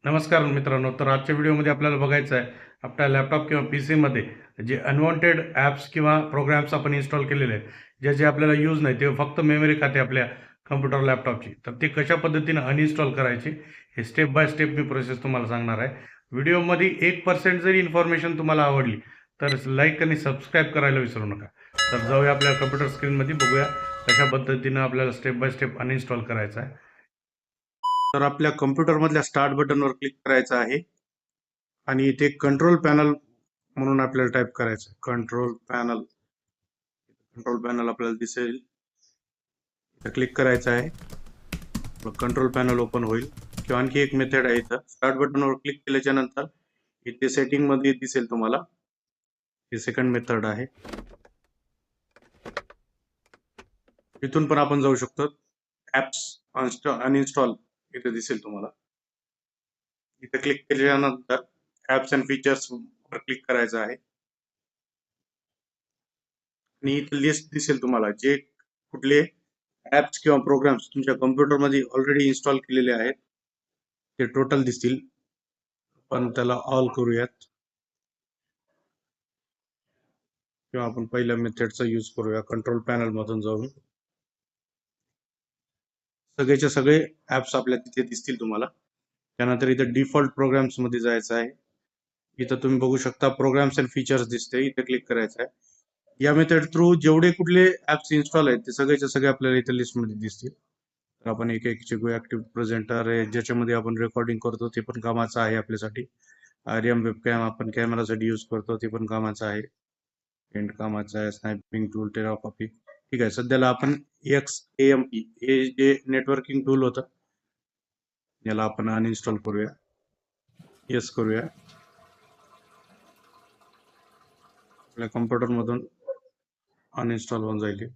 नमस्कार मित्रांनो. तर आजच्या व्हिडिओमध्ये आपल्याला बघायचं आहे आपल्या लॅपटॉप किंवा पी सीमध्ये जे अनवॉन्टेड ॲप्स किंवा प्रोग्राम्स आपण इन्स्टॉल केलेले आहेत, जे आपल्याला यूज नाही, ते फक्त मेमरी खाते आपल्या कम्प्युटर लॅपटॉपची. तर ते कशा पद्धतीनं अनइन्स्टॉल करायचे हे step by step me process तुम्हाला सांगणार आहे. व्हिडिओमध्ये 1% जरी इन्फॉर्मेशन तुम्हाला आवडली तर लाईक आणि सबस्क्राईब करायला विसरू नका. तर जाऊया आपल्या कम्प्युटर स्क्रीनमध्ये, बघूया कशा पद्धतीनं आपल्याला स्टेप बाय स्टेप अनइन्स्टॉल करायचं आहे. तर आपल्या कम्प्युटरमधल्या स्टार्ट बटनवर क्लिक करायचं आहे आणि इथे कंट्रोल पॅनल म्हणून आपल्याला टाईप करायचं. कंट्रोल पॅनल आपल्याला दिसेल, क्लिक करायचं आहे. कंट्रोल पॅनल ओपन होईल. किंवा आणखी एक मेथड आहे, इथं स्टार्ट बटनवर क्लिक केल्याच्या नंतर इथे सेटिंग मध्ये दिसेल तुम्हाला, ही सेकंड मेथड आहे. इथून पण आपण जाऊ शकतो. ऍप्स अनइन्स्टॉल इथे दिसेल तुम्हाला. इथे क्लिक केल्यानंतर ऍप्स अँड फीचर्स वर क्लिक करायचं आहे आणि इथे लिस्ट दिसेल तुम्हाला, जे कुठले ऍप्स किंवा प्रोग्राम्स तुमच्या कम्प्युटरमध्ये ऑलरेडी इन्स्टॉल केलेले आहेत ते टोटल दिसतील. पण त्याला ऑल करूयात किंवा आपण पहिल्या मेथडचा यूज करूया. कंट्रोल पॅनल मधून जाऊन सगळेच्या सगळे ऍप्स आपल्या तिथे दिसतील तुम्हाला. त्यानंतर इथे डिफॉल्ट प्रोग्राम्स मध्ये जायचं आहे. इथं तुम्ही बघू शकता प्रोग्राम्स अँड फीचर्स दिसते, इथे क्लिक करायचं आहे. या मेथड थ्रू जेवढे कुठले ऍप्स इन्स्टॉल आहेत ते सगळेच्या सगळे आपल्याला इथे लिस्ट मध्ये दिसतील. तर आपण एक एक चिकूया. ऍक्टिव्ह प्रेझेंटर आहे, ज्याच्यामध्ये आपण रेकॉर्डिंग करतो, ते पण कामाचं आहे आपल्यासाठी. आरएम वेबकॅम आपण कॅमेरासाठी यूज करतो, ते पण कामाचं आहे. पेंट कामाचं आहे. स्नॅपिंग टूल, टेरा कॉपी. ठीक आहे, सध्याला आपण XAMP हे जे नेटवर्किंग टूल होतं याला आपण अनइन्स्टॉल करूया. येस करूया. आपल्या कम्प्युटर मधून अनइन्स्टॉल होऊन जाईल.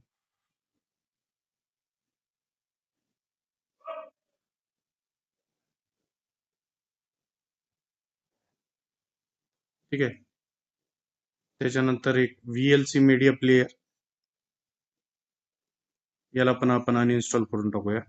ठीक आहे. त्याच्यानंतर एक VLC मीडिया प्लेयर, याला पण आपण अनइन्स्टॉल करून टाकूया.